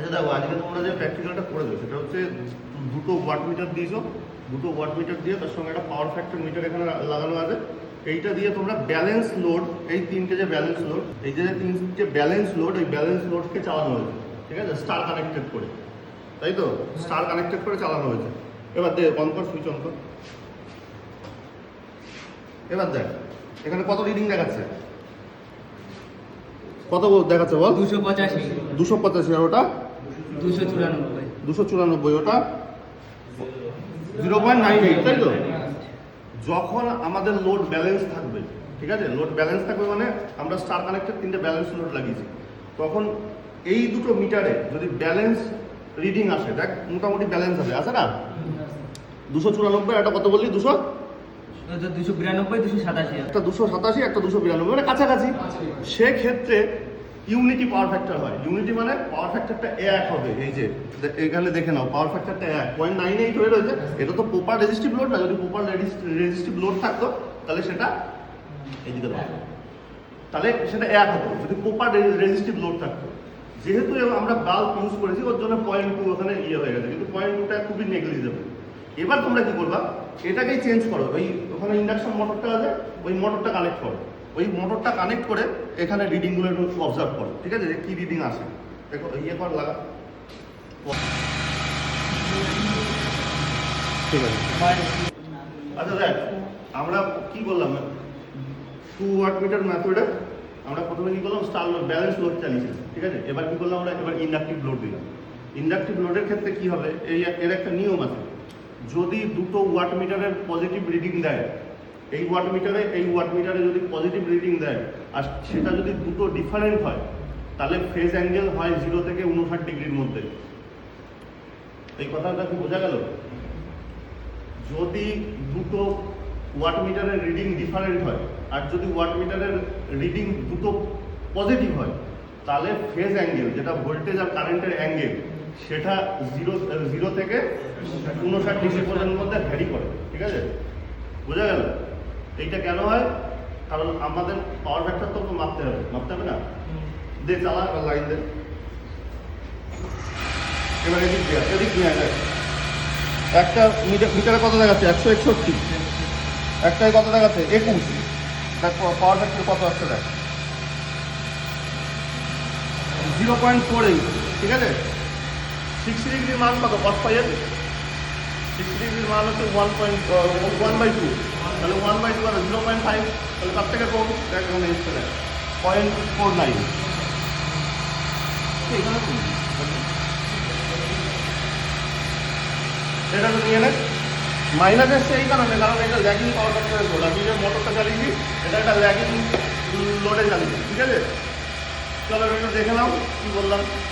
আচ্ছা দেখো, আজকে তোমরা যে প্র্যাকটিক্যালটা করে দেবো সেটা হচ্ছে দুটো ওয়াট মিটার দিয়েছো, দুটো ওয়াট মিটার দিয়ে তার সঙ্গে একটা পাওয়ার ফ্যাক্টর মিটার এখানে লাগানো আছে। এইটা দিয়ে তোমরা ব্যালেন্স লোড, এই তিনটে যে ব্যালেন্স লোড, এই যে তিনটে ব্যালেন্স লোড, এই ব্যালেন্স লোডকে চালানো হয়েছে, ঠিক আছে, স্টার কানেক্টেড করে, তাই তো? স্টার কানেক্টেড করে চালানো হয়েছে। এবার দেখ, অন কর, সুইচ অন কর। এবার দেখ এখানে কত রিডিং দেখাচ্ছে, কত দেখাচ্ছে বল? 285 285। আর ওটা 294 294, ওটা 0.98, তাই তো? যখন আমাদের লোড ব্যালেন্স থাকবে, ঠিক আছে, লোড ব্যালেন্স থাকবে মানে আমরা স্টার কানেক্টেড তিনটে ব্যালেন্স লোড লাগিয়েছি, তখন এই দুটো মিটারে যদি ব্যালেন্স রিডিং আসে, দেখ মোটামুটি ব্যালেন্স আছে না? 294, এটা কত বললি? 292 287 একটা 287, একটা 292, মানে কাছাকাছি। সেক্ষেত্রে ইউনিটি পাওয়ার ফ্যাক্টর হয়। ইউনিটি মানে পাওয়ার ফ্যাক্টরটা 1 হবে। এই যে এখানে দেখে নাও, পাওয়ার ফ্যাক্টরটা 1.98 হয়ে রয়েছে। এটা তো প্রপার রেজিস্টিভ লোড না। যদি প্রপার রেজিস্টিভ লোড থাকতো তাহলে সেটা এইদিকে দাও, তাহলে সেটা 1 হতো যদি প্রপার রেজিস্টিভ লোড থাকতো। যেহেতু আমরা বাল্ব ইউজ করেছি ওর জন্য 0.2 ওখানে হয়ে গেছে, কিন্তু 0.2টা খুবই নেগলিজেবল। এবার তোমরা কি করবা, এটাকেই চেঞ্জ করো। ওই ওখানে ইন্ডাকশন মোটরটা আছে, ওই মোটরটা কানেক্ট করো। ওই মোটরটা কানেক্ট করে এখানে রিডিংগুলো একটু অবজার্ভ করো, ঠিক আছে, যে কী রিডিং আসে। দেখো কর, লাগা, ঠিক আছে। আচ্ছা দেখ, আমরা কি করলাম, 2 ওয়াট মিটার মেথডে আমরা প্রথমে কি করলাম, স্টার লোড ব্যালেন্স লোড চালিয়েছি, ঠিক আছে। এবার কি করলাম আমরা, এবার ইন্ডাকটিভ লোড দিলাম। ইন্ডাকটিভ লোডের ক্ষেত্রে কি হবে, এর একটা নিয়ম আছে। যদি দুটো ওয়াট মিটারের পজিটিভ রিডিং দেয়, এই ওয়াট মিটারে যদি পজিটিভ রিডিং দেয়, আর সেটা যদি দুটো ডিফারেন্ট হয়, তাহলে ফেজ অ্যাঙ্গেল হয় 0 থেকে 59 ডিগ্রির মধ্যে। এই কথাটা কি বোঝা গেল? যদি দুটো ওয়াট মিটারের রিডিং ডিফারেন্ট হয়, আর যদি ওয়াট মিটারের রিডিং দুটো পজিটিভ হয়, তাহলে ফেজ অ্যাঙ্গেল, যেটা ভোল্টেজ আর কারেন্টের অ্যাঙ্গেল, সেটা 0 থেকে 59 ডিগ্রি পর্যন্ত মধ্যে ভ্যারি করে, ঠিক আছে? বোঝা গেল? এইটা কেন হয়? কারণ আমাদের পাওয়ার ফ্যাক্টর তো মাপতে হবে না। দে চালা, লাইন দে। এবার এদিক দিয়ে দেখ, একটা মিটারে কত দেখাচ্ছে, 161। একটাই কত দেখাচ্ছে, 21। দেখ পাওয়ার ফ্যাক্টর কত আসছে, দেখ 0.48, ঠিক আছে। 60 ডিগ্রির মান কত, cos phi এর 60 ডিগ্রির মান হচ্ছে 1/2, তাহলে 1/2 আর 0.5, তাহলে তার থেকে কম। দেখ এখানে এসছে, দেখ 0.49। এখানে এটা তো নিয়ে নেয় মাইনাস এসছে এই কারণে, কারণ এটা ল্যাগিং পাওয়ার ফ্যাক্টরের লোড। আমি যে মোটরটা চালিয়েছি এটা একটা ল্যাগিং লোডে চালিয়েছি, ঠিক আছে। চলো একটু দেখে নাও কি বললাম।